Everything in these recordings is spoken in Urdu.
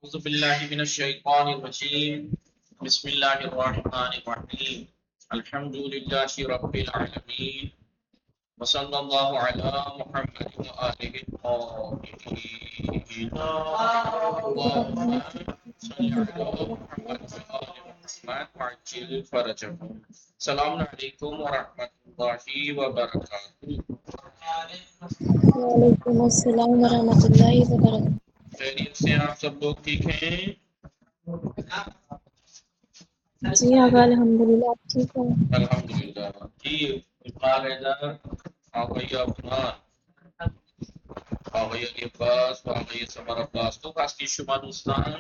أعوذ بالله من الشيطان الرجيم بسم الله الرحمن الرحيم الحمد لله رب العالمين وصلى الله على محمد وآله الطاهرين اللهم صل على محمد وآل محمد وعجل فرجهم. السلام علیکم ورحمۃ اللہ وبرکاتہ. وعلیکم السلام ورحمۃ اللہ وبرکاتہ. خیریت سے آپ سب لوگ ٹھیک ہیں؟ جی آقا الحمدللہ. آپ ٹھیک ہیں؟ الحمدللہ. جی اقبال حیدر، آغائی افغان، آغائی عباس، آغائی سمر عباس تو خاصی شما دوستان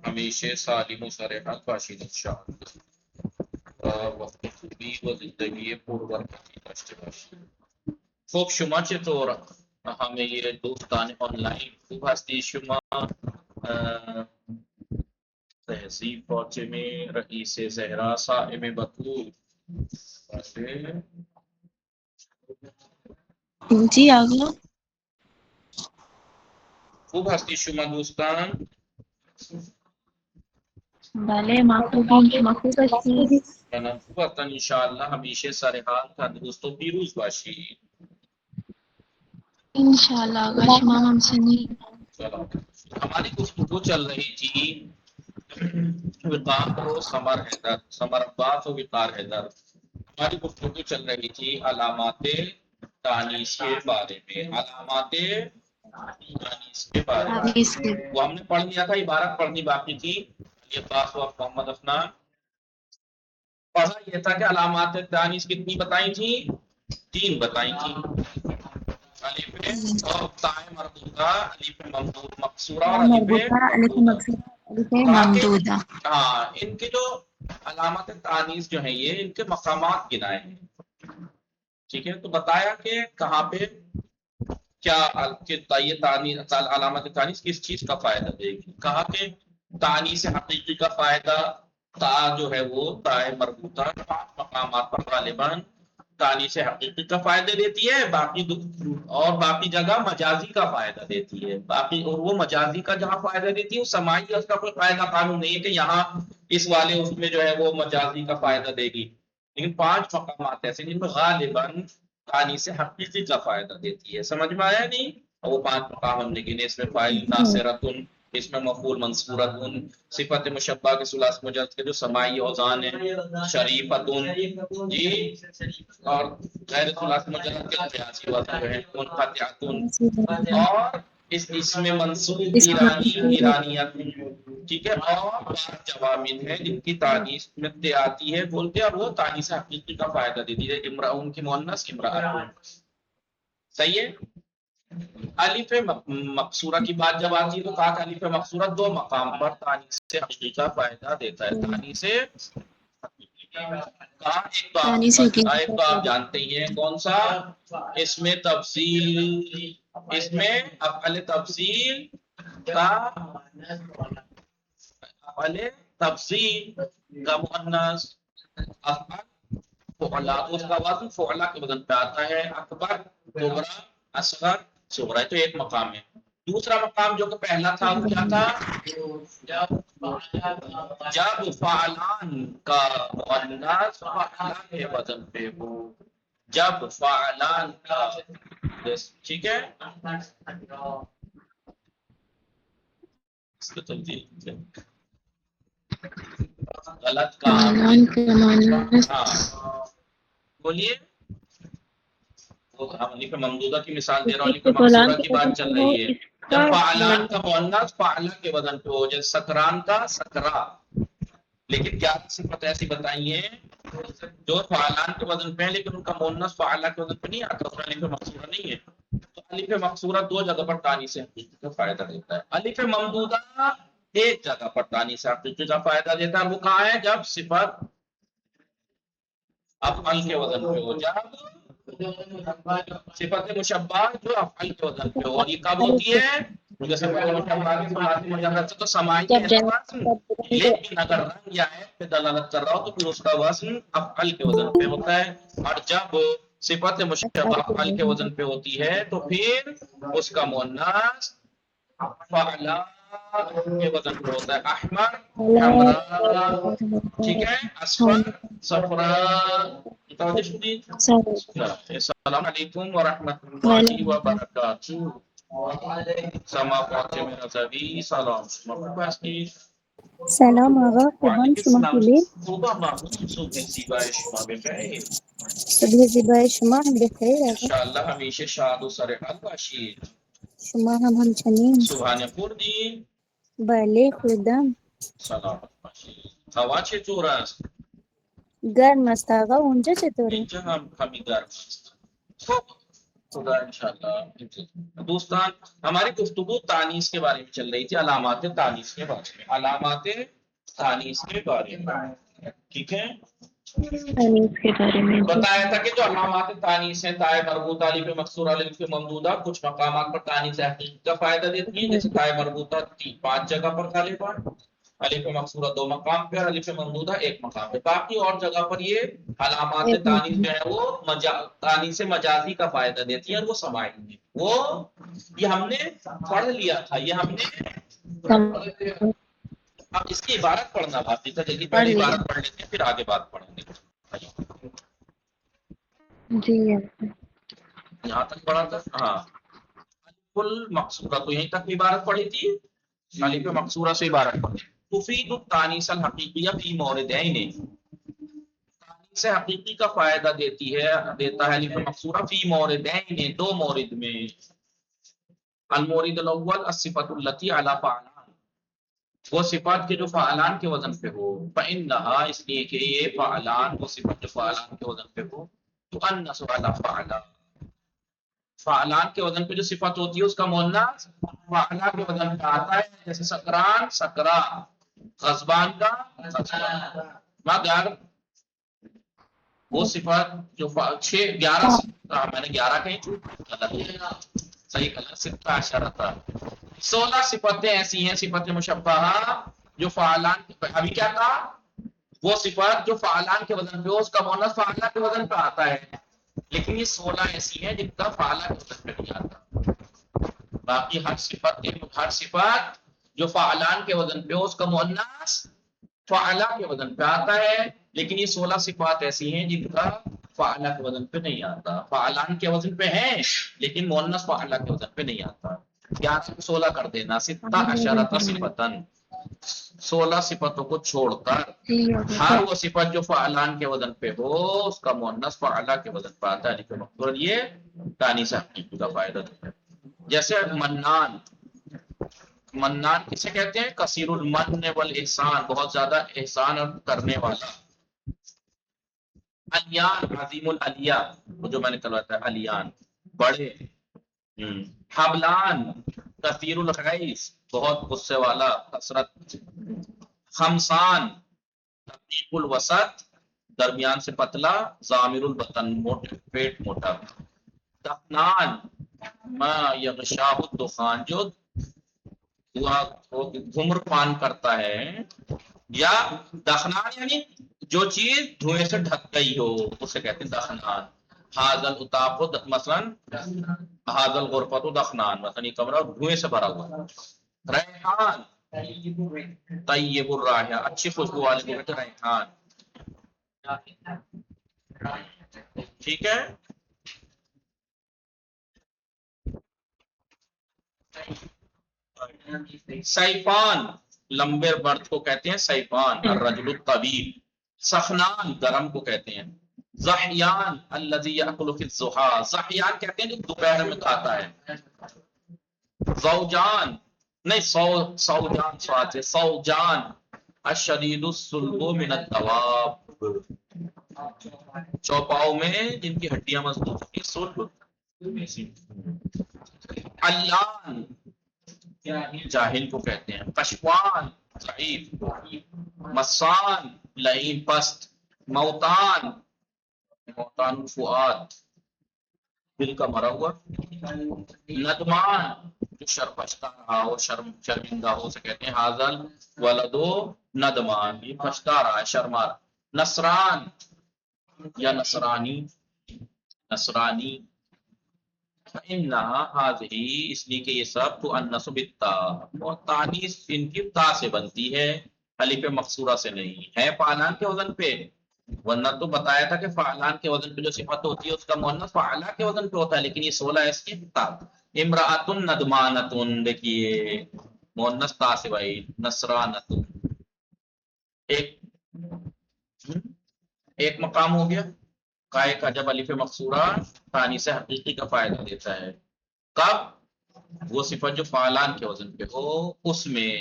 ہمیشہ سالم و صحت باشید انشاءاللہ و وقت خوبی و زندگی پربرکتی داشته باشید. خب شما چطور؟ همه دوستان آنلاین خوب هستی شما؟ تهذیب فاطمه، رئیس زهرا، صائم بطول. جی آقا. خوب هستی شما دوستان؟ بله مخوب هستی. من خوب هستن انشاءالله. همیشه سر حال تندرست و پیروز باشید. انشاءاللہ آقا شما ہم سنی. چلو ہماری گفتگو چل رہی تھی وقار و ثمر حیدر، ثمر عباس و وقار حیدر. ہماری گفتگو چل رہی تھی علامات تانیث کے بارے میں، علامات تانیث کے بارے میں. وہ ہم نے پڑھ لیا تھا، عبارت پڑھنی باقی تھی. یہ عباس و محمد افنان پڑھا یہ تھا کہ علامات تانیث کتنی بتائی تھی؟ 3 بتائی تھی. الف اور تاء مربوطہ، الف ممدود مقصورہ اور الف ممدودہ. ہاں، ان کے جو علامات تانیث جو ہیں یہ ان کے مقامات گنائے ہیں. ٹھیک ہے، تو بتایا کہ کہاں پہ کیا یہ علامات تانیث کس چیز کا فائدہ دے گی. کہا کہ تانیث حقیقی کا فائدہ، تا جو ہے وہ تاء مربوطہ 5 مقامات پر غالباً تانیث حقیقی کا فائدہ دیتی ہے، باقی جگہ مجازی کا فائدہ دیتی ہے. باقی اور وہ مجازی کا جہاں فائدہ دیتی ہے وہ سماعی ہے، اس کا کوئی قاعدہ قانون نہیں ہے کہ یہاں اس والے اس میں جو ہے وہ مجازی کا فائدہ دے گی. لیکن 5 مقامات ایسے جن میں غالباً تانیث حقیقی کا فائدہ دیتی ہے. سمجھ میں آیا نہیں؟ وہ 5 مقام ہم نے گنے. اس میں فاعل ناصرۃن، اس میں مفعول منصورۃن، صفت مشبہ کے ثلاث مجرد کے جو سماعی اوزان ہیں شریفتن جی، اور غیر ثلاث مجرد کے قیاسی وزن جو ہیں منقطعتن، اور اس میں منصوب ایرانیت. ٹھیک ہے، اور 5 جوامد ہیں جن کی تانیث میں آتی ہے بولتے ہیں، اور وہ تانیث حقیقی کا فائدہ دیتی ہے. امراؤن کی مؤنث امراۃ. صحیح ہے. الف مقصورہ کی بات جب آتی ہے تو کہا کہ الف مقصورہ 2 مقام پر تانیث حقیقی کا فائدہ دیتا ہے. تانیث کہا ایک تو آپ جانتے ہی ہیں کون سا، اس میں تفصیل، اس میں افعال تفصیل کا مؤنث افعال فعلا، اس کا وزن فعلا کے وزن پہ آتا ہے. اکبر، کبرا، اصغر، صغرا. تو ایک مقام ہے. دوسرا مقام جو کہ پہلا تھا وہ کیا تھا؟ جب فعلان کا مؤنث فعلا کے وزن پہ ہو. جب فعلان کا، ٹھیک ہے، اس کا تبدیل غلط کام. ہاں بولیے. الف ممدودہ کی مثال دے رہا ہوں، الف مقصورہ کی بات چل رہی ہے. جب فعلان کا مؤنث فعلا کے وزن پہ ہو، جیسے سکران کا سکرا. لیکن کیا صفت ایسی بتائی ہیں جو فعلان کے وزن پہ ہیں لیکن ان کا مؤنث فعلا کے وزن پہ نہیں آتا، اس میں الف مقصورہ نہیں ہے. تو الف مقصورہ 2 جگہ پر تانیث حقیقی کا فائدہ دیتا ہے. الف ممدودہ 1 جگہ پر تانیث حقیقی کا فائدہ دیتا ہے. وہ کہاں ہے؟ جب صفت افعل کے وزن پہ ہو، جب صفت مشبہ جو افعل کے وزن پہ ہو. اور یہ کب ہوتی ہے؟ جیسے تو سماعی ہے اس کا وزن، لیکن اگر رنگ یا عیب پہ دلالت کر رہا ہو تو پھر اس کا وزن افعل کے وزن پہ ہوتا ہے. اور جب صفت مشبہ افعل کے وزن پہ ہوتی ہے تو پھر اس کا مؤنث فعلا کے وزن پہ ہوتا ہے احمر حمرا، ٹھیک ہے، اصفر صفرا، متوجہ شدید؟ السلام علیکم ورحمۃ اللہ وبرکاتہ. Sama فاطمه نظری سلام شما خوب هستید؟ سلام آقا، خوبم. وعلیکم شما السلام. خوبید؟ خوبم ممنون. صبح زیبای شما بخیر. صبح زیبای شما هم بخیر آقا. انشاءالله همیشه شاد و سرحال باشید. شما هم همچنین. صبحانه خوردی؟ بله خوردم. سلامت باشید. هوا چطور است؟ گرم است آقا، اونجا چطوره؟ اینجا هم کمی گرم است. خب خدا انشاءاللہ. دوستان ہماری گفتگو تانیث کے بارے میں چل رہی تھی، علامات تانیث کے بارے میں، علامات تانیث کے بارے میں، ٹھیک ہے؟ تانیث کے بارے میں بتایا تھا کہ جو علامات تانیث ہیں، تائے مربوطہ، الف مقصورہ، الف ممدودہ، کچھ مقامات پر تانیث حقیقی کا فائدہ دیتی ہیں، جیسے تائے مربوطہ 5 جگہ پر غالباً، الف مقصورہ 2 مقام پہ، الف ممدودہ 1 مقام پہ. باقی اور جگہ پر یہ علامات تانیث جو ہے وہ تانیث مجازی کا فائدہ دیتی ہیں اور وہ سماعی ہیں. وہ یہ ہم نے پڑھ لیا تھا، یہ ہم نے اب اس کی عبارت پڑھنا باقی تھا، لیکن پہلے عبارت پڑھ لیتے ہیں پھر آگے بات پڑھیں گے. جی یہاں تک پڑھا تھا. ہاں کل مقصورہ تو یہیں تک عبارت پڑھی تھی، الف مقصورہ سے عبارت پڑھی. تفید التانیث الحقیقیہ فی موردین، تانیث حقیقی کا فائدہ دیتا ہے الف مقصورہ فی موردین، 2 مورد میں. المورد الاول الصفۃ التی علی فعلان، وہ صفات کے جو فعلان کے وزن پہ ہو. فإنها، اس لیے کہ یہ فعلان، وہ صفت جو فعلان کے وزن پہ ہو، تو انس علی فعلان، فعلان کے وزن پہ جو صفت ہوتی ہے اس کا مؤنث فعلا کے وزن پہ آتا ہے. جیسے سکران سکرا، غضبان کا غضبان، مگر وہ صفت جو 11 میں نے 11 کہیں غلط صحیح غلط 17 تھا. 16 صفتیں ایسی ہیں، صفت مشبہہ جو فعلان، ابھی کیا تھا؟ وہ صفت جو فعلان کے وزن پہ ہو اس کا مؤنث فعلا کے وزن پہ آتا ہے، لیکن یہ 16 ایسی ہیں جن کا فعلا کے وزن پہ نہیں آتا. باقی ہر صفت جو فعلان کے وزن پہ ہو اس کا مؤنث فعلا کے وزن پہ آتا ہے، لیکن یہ 16 صفات ایسی ہیں جن کا فعلا کے وزن پہ نہیں آتا. فعلان کے وزن پہ ہیں لیکن مؤنث فعلا کے وزن پہ نہیں آتا. 16 کر دینا، 16 صفتن، 16 صفتوں کو چھوڑ کر ہر وہ صفت جو فعلان کے وزن پہ ہو اس کا مؤنث فعلا کے وزن پہ آتا ہے. اور یہ تانیث حقیقی کا فائدہ دیتا ہے. جیسے منان، منان کسے کہتے ہیں؟ کثیر المن والاحسان، بہت زیادہ احسان کرنے والا. الیان، عظیم العلیہ، جو میں نے کل بتایا الیان، بڑے. حبلان، کثیر الغیث، بہت غصے والا، کثرت. خمسان، رقیق الوسط، درمیان سے پتلا. ضامر البطن، پیٹ موٹا. دخنان، ما یغشاہ الدخان، جو دھومر پان کرتا ہے. یا دخنان یعنی جو چیز دھوئیں سے ڈھک گئی ہو اسے کہتے ہیں دخنان. حاضل اتاق، مثلا حاضل غرفت دخنان، مثلا یہ کمرہ دھوئیں سے بھرا ہوا. ریحان، طیب الرائحہ، اچھی خوشبو والے کو کہتے ہیں ریحان. ٹھیک ہے. سیفان، لمبے برد کو کہتے ہیں سیفان. الرجل الطویل. سخنان، گرم کو کہتے ہیں. زحیان الذی یأکل فی الضحیٰ، زحیان کہتے ہیں جو دوپہر میں کھاتا ہے. زوجان، نہیں سوجان، سوجان الشدید الصلب من الدواب، چوپاؤں میں جن کی ہڈیاں مضبوط ہوتی ہیں، صلب. علان، جاہل کو کہتے ہیں. کشوان، ضعیف. مسان، لعین پست. موتان، موتان الفؤاد، دل کا مرا ہوا. ندمان، جو پچھتا رہا ہو، شرمندہ ہو، اسے کہتے ہیں حاضل ولدو ندمان، یہ پچھتا رہا ہے، شرما رہا. نصران یا نصرانی، نصرانی. فإنها هذه اس لیے کہ یہ سب تؤنث بالتاء اور تانیث ان کی تا سے بنتی ہے الف مقصورہ سے نہیں ہے فعلان کے وزن پہ ورنہ تو بتایا تھا کہ فعلان کے وزن پہ جو صفت ہوتی ہے اس کا مؤنث فعلا کے وزن پہ ہوتا ہے لیکن یہ 16 ہے اس کی تا امرأۃ ندمانۃ دیکھیے مؤنث تا سے بھائی نصرانۃ ایک مقام ہو گیا قائے کا جب الف مقصورہ ثانی سے حقیقی کا فائدہ دیتا ہے کب وہ صفت جو فعلان کے وزن پہ ہو اس میں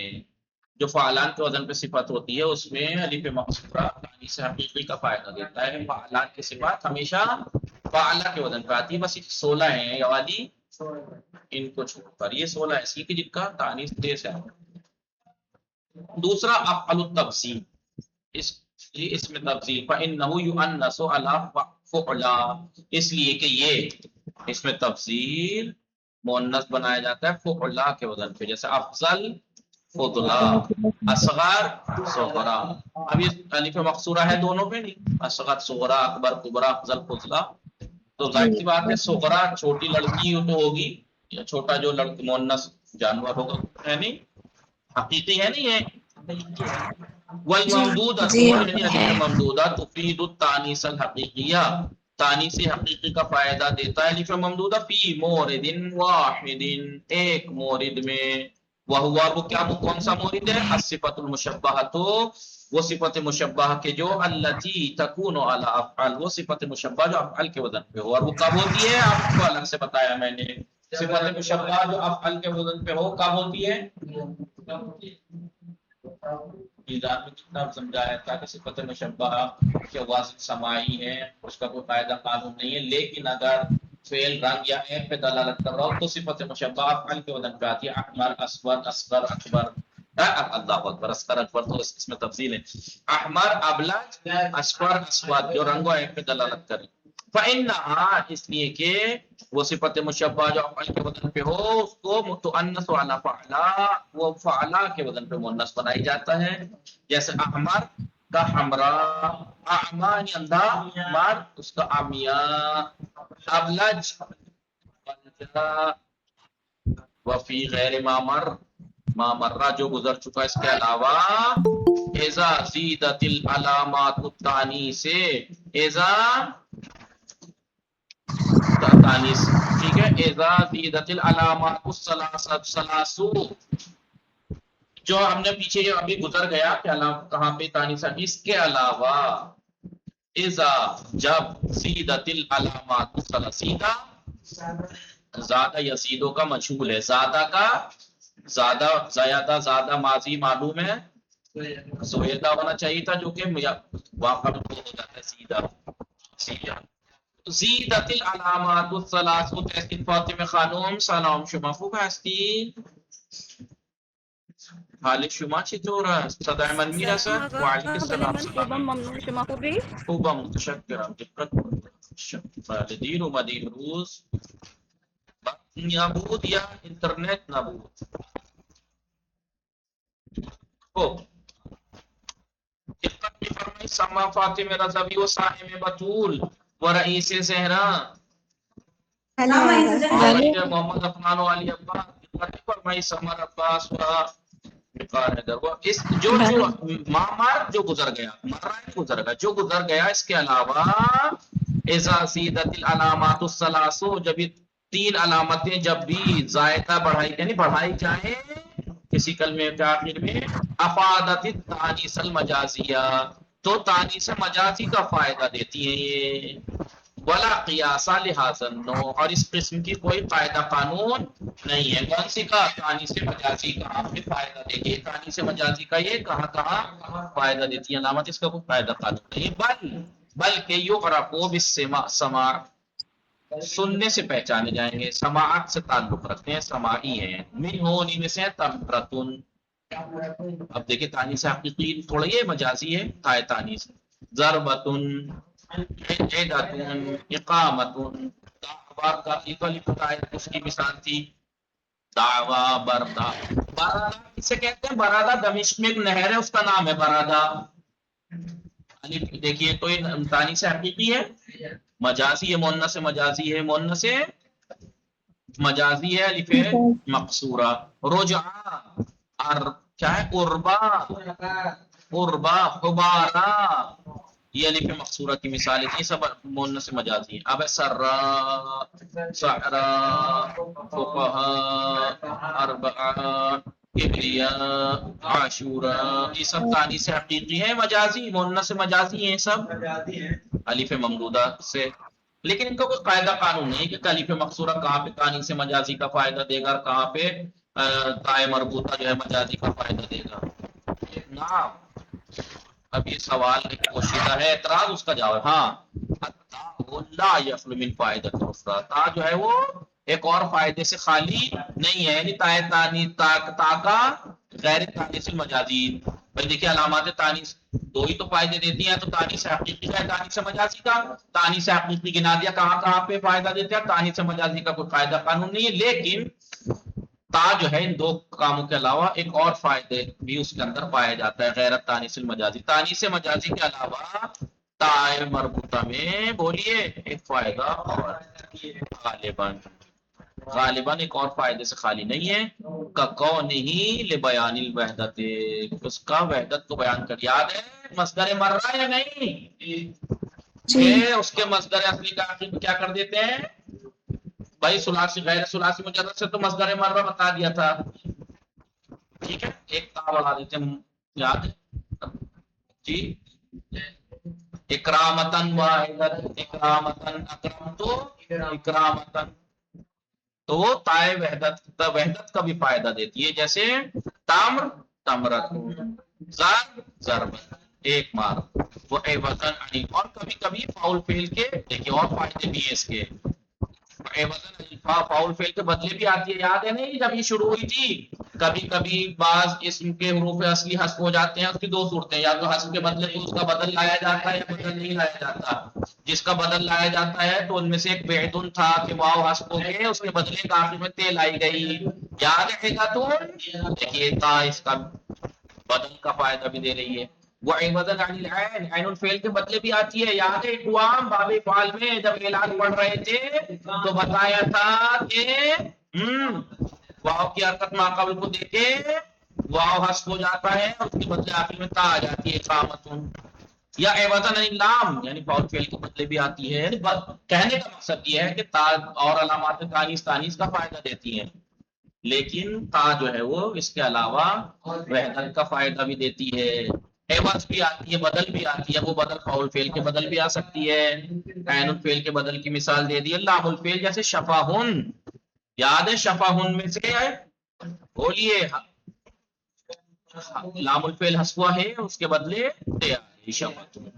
جو فعلان کے وزن پہ صفت ہوتی ہے اس میں الف مقصورہ ثانی سے حقیقی کا فائدہ دیتا ہے فعلان کی صفات ہمیشہ فعلا کے وزن پہ آتی ہے بس 16 ہیں یہ والی ان کو چھوڑ کر یہ 16 ایسی کہ جن کا تانیث تیز ہے دوسرا افعل التفصیل اس میں تفصیل فإنه يؤنث على فعلا اس لیے کہ یہ اس میں تفصیل مؤنث بنایا جاتا ہے فعلا کے وزن پہ جیسے افضل فضلا اصغر صغرا اب یہ الف مقصورہ ہے دونوں پہ نہیں اصغر صغرا اکبر کبرا افضل فضلا تو ظاہر سی بات ہے صغرا چھوٹی لڑکی تو ہوگی یا چھوٹا جو لڑکی مؤنث جانور ہوگا ہے نہیں حقیقی ہے نہیں ہے والممدودہ یعنی الف ممدودہ تفید التانیث الحقیقیہ تانیث حقیقی کا فائدہ دیتا ہے الف ممدودہ فی مورد واحد ایک مورد میں وہ کیا کون سا مورد ہے الصفۃ المشبہۃ وہ صفت مشبہ کے جو التی تکون علی افعال وہ صفت مشبہ جو افعال کے وزن پہ ہو اور وہ کب ہوتی ہے آپ کو الگ سے بتایا میں نے صفت مشبہ جو افعال کے وزن پہ ہو کب ہوتی ہے میزان میں کتنا سمجھایا تھا کہ صفت مشبہ کے وزن سماعی ہے اس کا کوئی قاعدہ قانون نہیں ہے لیکن اگر فعل رنگ یا عیب پہ دلالت کر رہا ہو تو صفت مشبہ افعال کے وزن پہ آتی ہے احمر اسود اصغر اکبر اللہ اکبر اصغر اکبر تو اس میں تفصیل ہے احمر ابلج اصفر اسود جو رنگ و عیب پہ دلالت کرے فإنها اس لیے کہ وہ صفت مشبہ جو افعال کے وزن پہ ہو اس کو متؤنث علی فعلا وہ فعلا کے وزن پہ مؤنث بنائی جاتا ہے جیسے احمر کا حمرا اعمى اندھا احمر اس کا عمیاء ابلج وفی غیر ما مرہ جو گزر چکا اس کے علاوہ اذا زیدت العلامات التانیث اذا تانیث ٹھیک ہے اذا زیدت العلامات الثلاثو جو ہم نے پیچھے جو ابھی گزر گیا کہ کہاں پہ تانیث اس کے علاوہ اذا جب زیدت العلامات الثلاثہ زیادہ یزیدوں کا مجھول ہے زیادہ کا زیادہ زیادہ زیادہ ماضی معلوم ہے زویدہ ہونا چاہیے تھا جو کہ واقع ہو جاتا ہے سیدھا زیدت العلامات الثلاث تحسین فاطمه خانم سلام شما خوب هستید حال شما چطور است صدای من میرسد و علیکم السلام خوبم ممنون شما خوبی خوبم متشکرم دقت کنید بله دیر اومدی امروز نبود یا اینترنت نبود خب دقت می‌فرمایید سما فاطمه رضوی و صائم بتول و رئیس زہرا محمد عثمان و علی عباس دقت فرمائیے سمر عباس و اس جو معمر جو گزر گیا گزر گیا جو گزر گیا اس کے علاوہ اذا زیدت العلامات الثلاث جب تین علامتیں جب بھی زائدہ بڑھائی یعنی بڑھائی جائیں کسی کلمے کے آخر میں افادت التانیث المجازیہ تو تانیث مجازی کا فائدہ دیتی ہیں یہ ولا قیاس لہذا النوع اور اس قسم کی کوئی قاعدہ قانون نہیں ہے کون سی کا تانیث مجازی کا آپ فائدہ دے گی تانیث مجازی کا یہ کہاں کہاں فائدہ دیتی ہے علامت اس کا کوئی قاعدہ قانون نہیں بلکہ یعرف بالسماع سننے سے پہچانے جائیں گے سماعت سے تعلق رکھتے ہیں سماعی ہیں من ہونی میں سے تمرتن اب دیکھیں تانیث حقیقی تھوڑا یہ مجازی ہے تائے تانیث ضربتن عدتن اقامتن دعوی کا ایکلی پتائے اس کی مثال تھی دعوی بردا برادہ کسے کہتے ہیں برادہ دمشق میں ایک نہر ہے اس کا نام ہے برادہ دیکھیے تو یہ تانیث حقیقی ہے مجازی ہے مؤنث مجازی ہے مؤنث مجازی ہے الف مقصورہ. رجعا کیا ہے قربا قربا حبارا یہ الف مقصورہ کی مثال ہے. یہ سب مؤنث مجازی ہیں. اب سرا سعرا فقہا اربعا ابریا عاشورا یہ سب تانیث حقیقی ہیں مجازی مؤنث مجازی ہیں سب الف ممدودہ سے. لیکن ان کا کوئی قاعدہ قانون نہیں کہ الف مقصورہ کہاں پہ تانیث مجازی کا فائدہ دے گا اور کہاں پہ تائے مربوطہ جو ہے مجازی کا فائدہ دے گا. نعم اب یہ سوال ہے پوشیدہ ہے اعتراض اس کا جواب ہاں لا یخلو من فائدہ اخرى تا جو ہے وہ ایک اور فائدے سے خالی نہیں ہے. یعنی تا کا غیر تانیث مجازی بھائی دیکھیے علامات تانیث دو ہی تو فائدے دیتی ہیں تو تانیث حقیقی کا تانیث مجازی کا تانیث حقیقی گنا دیا کہاں کہاں پہ فائدہ دیتے ہیں تانیث مجازی کا کوئی فائدہ قانون نہیں ہے. لیکن تا جو ہے ان دو کاموں کے علاوہ ایک اور فائدے بھی اس کے اندر پایا جاتا ہے غیر تانیث المجازی. تانیث مجازی کے علاوہ تائے مربوطہ میں بولیے ایک فائدہ اور غالباً ایک اور فائدے سے خالی نہیں ہے کَقَوْنِهِ لِبَيَانِ الْوَحْدَةِ اس کا وحدت کو بیان کر. یاد ہے مصدر مرہ یا نہیں کہ اس کے مصدر اصلی کا آخر کیا کر دیتے ہیں بھائی ثلاثی غیر ثلاثی مجرد سے تو مصدر مرہ بتا دیا تھا. ٹھیک ہے ایک تا بڑھا دیتے ہیں یاد ہے جی اکرامتن واحدت اکرامتن اکرمتو اکرامتن تو وہ تائے وحدت کا بھی فائدہ دیتی ہے. جیسے تامر تمرت ضرب ضرب ایک مار وہ وطن اور کبھی کبھی فاؤل فیل کے دیکھیے اور فائدے بھی ہیں اس کے فاؤل فیل کے بدلے بھی آتی ہے. یاد ہے نہیں جب یہ شروع ہوئی تھی کبھی کبھی بعض اسم کے حروف اصلی حذف ہو جاتے ہیں. اس کی دو صورتیں یا تو حذف کے بدلے تو اس کا بدل لایا جاتا ہے یا بدل نہیں لایا جاتا. جس کا بدل لایا جاتا ہے تو ان میں سے ایک بیعتن تھا کہ واو حذف ہو گئے اس کے بدلے کا آخر میں تے لائی گئی. یاد رہے گا تو دیکھیے تا اس کا بدل کا فائدہ بھی دے رہی ہے. وہ عوضاً عن العین عین الفعل کے بدلے بھی آتی ہے. یاد ہے اقوام باب فعل میں جب اعلان پڑھ رہے تھے تو بتایا تھا کہ واو کی حرکت ما قبل کو دے کے واو حذف ہو جاتا ہے اور اس کے بدلے آخر میں تا آ جاتی ہے اقامتن. یا عوضاً عن اللام یعنی فاؤل فعل کے بدلے بھی آتی ہے. کہنے کا مقصد یہ ہے کہ تا اور علامات تانیث کا فائدہ دیتی ہیں لیکن تا جو ہے وہ اس کے علاوہ وحدت کا فائدہ بھی دیتی ہے. عوض بھی آتی ہے بدل بھی آتی ہے. وہ بدل فاؤل فعل کے بدل بھی آ سکتی ہے. عین الفعل کے بدل کی مثال دے دی لام الفعل جیسے شفاہن. یاد ہے شفاہن میں سے ہے بولیے لام الفعل حذف ہے اس کے بدلے شفاہن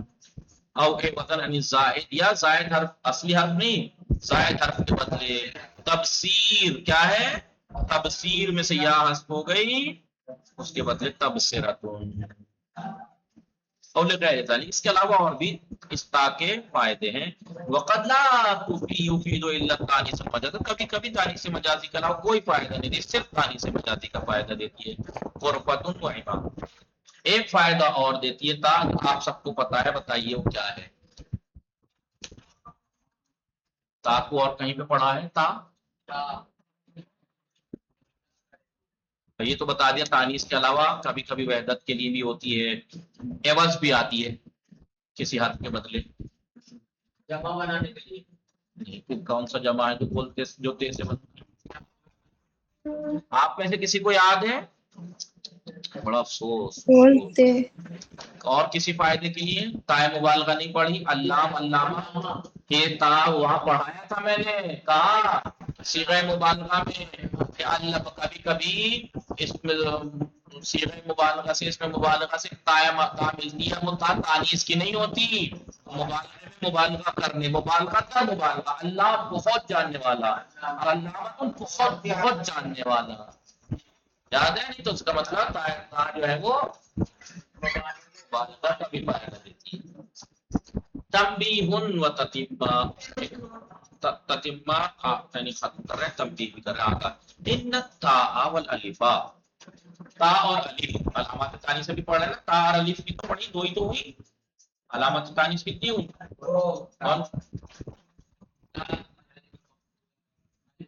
او عوضاً عن الزائد یا زائد حرف اصلی حرف نہیں زائد حرف کے بدلے تبصیر کیا ہے تبصیر میں سے یا حذف ہو گئی اس کے بدلے تبصرتون اور اس کے علاوہ اور بھی اس تا کے فائدے ہیں. وقد لا يفيد الا التانيث المجازي کبھی کبھی تانیث مجازی کے علاوہ کوئی فائدہ نہیں دیتی صرف تانیث مجازی کا فائدہ دیتی ہے. قربۃ و عباد ایک فائدہ اور دیتی ہے تا آپ سب کو پتا ہے بتائیے وہ کیا ہے. تا کو اور کہیں پہ پڑھا ہے تا یہ تو بتا دیا تانیث کے علاوہ کبھی کبھی وحدت کے لیے بھی ہوتی ہے. عوض بھی آتی ہے کسی حرف کے بدلے جمع بنانے کے لیے. نہیں کون سا جمع ہے جو بولتے جو تے سے بنتا ہے آپ میں سے کسی کو یاد ہے بڑا افسوس بولتے اور کسی فائدے کے لیے تائے مبالغہ نہیں پڑھی علام علامہ کے تا وہاں پڑھایا تھا میں نے کہا صیغہ مبالغہ میں کہ اللہ کبھی کبھی اس میں صیغہ مبالغہ سے اس میں مبالغہ سے تا ملتی ہے وہ تا تانیث کی نہیں ہوتی. مبالغہ میں مبالغہ کرنے مبالغہ تھا مبالغہ اللہ بہت جاننے والا اور علامہ بہت بہت جاننے والا یاد ہے نہیں تو اس کا مطلب تا جو ہے وہ مبالغہ کا بھی فائدہ دیتی ہے. تنبیہ و تتمہ تتمہ یعنی ختم کر رہے ہیں تنبیہ بھی کر رہے ہیں آگا ان التاء والالف تا اور الف علامات تانیث سے بھی پڑھ رہے ہیں نا تا اور الف کی تو پڑھی دو ہی تو ہوئی علامات تانیث کتنی ہوئی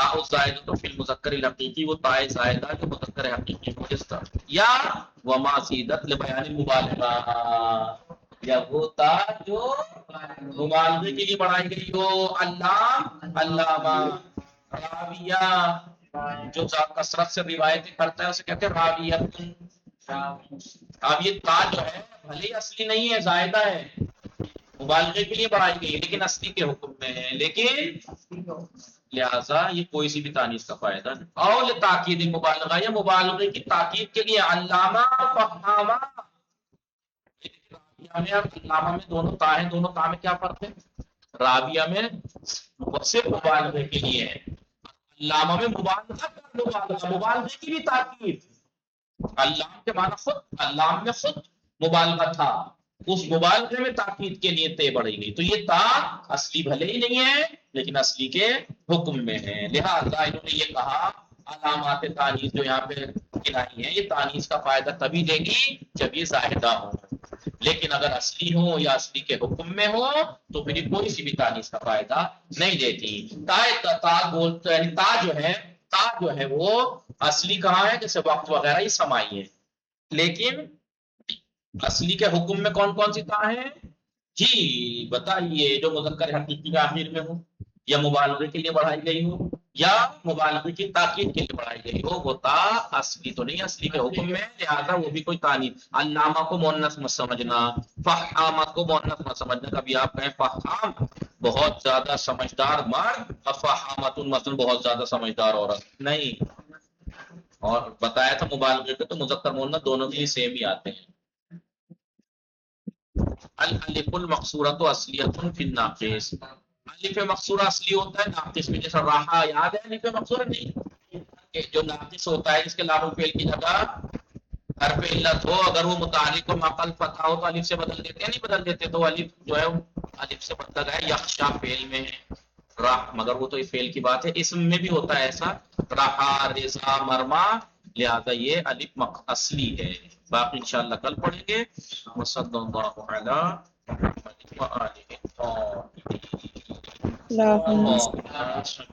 تاء الزائدہ تو فی المذکر الحقیقی، وہ تاء زائدہ جو مذکر حقیقی کو جس طرح، یا وما زیدت لبیان مبالغہ، یا وہ تا جو مبالغے کے لیے بڑھائی گئی ہو، علام علامہ، راویہ جو کثرت سے روایتیں کرتا ہے اسے کہتے ہیں راویت۔ اب یہ تا جو ہے بھلے ہی اصلی نہیں ہے، زائدہ ہے، مبالغے کے لیے بڑھائی گئی لیکن اصلی کے حکم میں ہے، لیکن لہذا یہ کوئی سی بھی تانیث کا فائدہ نہیں۔ اور لتاکید مبالغہ، یا مبالغے کی تاکید کے لیے علامہ فہامہ، راویہ میں اور علامہ میں دونوں تا ہیں، دونوں تا میں کیا فرق ہے؟ راویہ میں صرف مبالغے کے لیے ہے، علامہ میں مبالغے کی بھی تاکید، علام کے معنی خود، علام میں خود مبالغہ تھا، اس مبالغے میں تاکید کے لیے تے بڑھی گئی، تو یہ تا اصلی بھلے ہی نہیں ہے لیکن اصلی کے حکم میں ہے، لہذا انہوں نے یہ کہا علامات تانیث جو یہاں پہ گنائی ہے یہ تانیث کا فائدہ تبھی دے گی جب یہ زائدہ ہو، لیکن اگر اصلی ہو یا اصلی کے حکم میں ہو تو پھر کوئی سی بھی تانیث کا فائدہ نہیں دیتی۔ تا بولتے ہیں، تا جو ہے وہ اصلی کہاں ہے؟ جیسے وقت وغیرہ یہ سمائی ہے، لیکن اصلی کے حکم میں کون کون سی تا ہیں؟ جی بتائیے، جو مذکر حقیقی کے آخر میں ہو، یا مبالغے کے لیے بڑھائی گئی ہو، یا مبالغے کی تاکید کے لیے بڑھائی گئی ہو، وہ تا اصلی تو نہیں، اصلی کے حکم میں، لہذا وہ بھی کوئی تانیث۔ علامہ کو مؤنث مت سمجھنا، فہامت کو مؤنث مت سمجھنا، کبھی آپ کہیں فہام بہت زیادہ سمجھدار مرد اور فہامت مثلا بہت زیادہ سمجھدار عورت، نہیں۔ اور بتایا تھا مبالغے کے تو مذکر مؤنث دونوں کے لیے سیم ہی آتے ہیں۔ الالف المقصورۃ اصلیۃ فی الناقص، الف مقصورہ اصلی ہوتا ہے ناقص میں، جیسا راحہ یاد ہے الف مقصورہ نہیں، کہ جو ناقص ہوتا ہے جس کے لام الفعل کی جگہ حرف علت ہو، اگر وہ متعلق و مقل فتح ہو تو الف سے بدل دیتے ہیں، نہیں بدل دیتے تو الف جو ہے الف سے بدل گیا، یخشا فعل میں ہے راہ، مگر وہ تو اس فعل کی بات ہے، اسم میں بھی ہوتا ہے ایسا، راحہ رضا مرما، لہذا یہ الف اصلی ہے۔ باقی انشاءاللہ کل پڑھیں گے۔ وصلی اللہ علی محمد وآلہ اللهم الطاہرین۔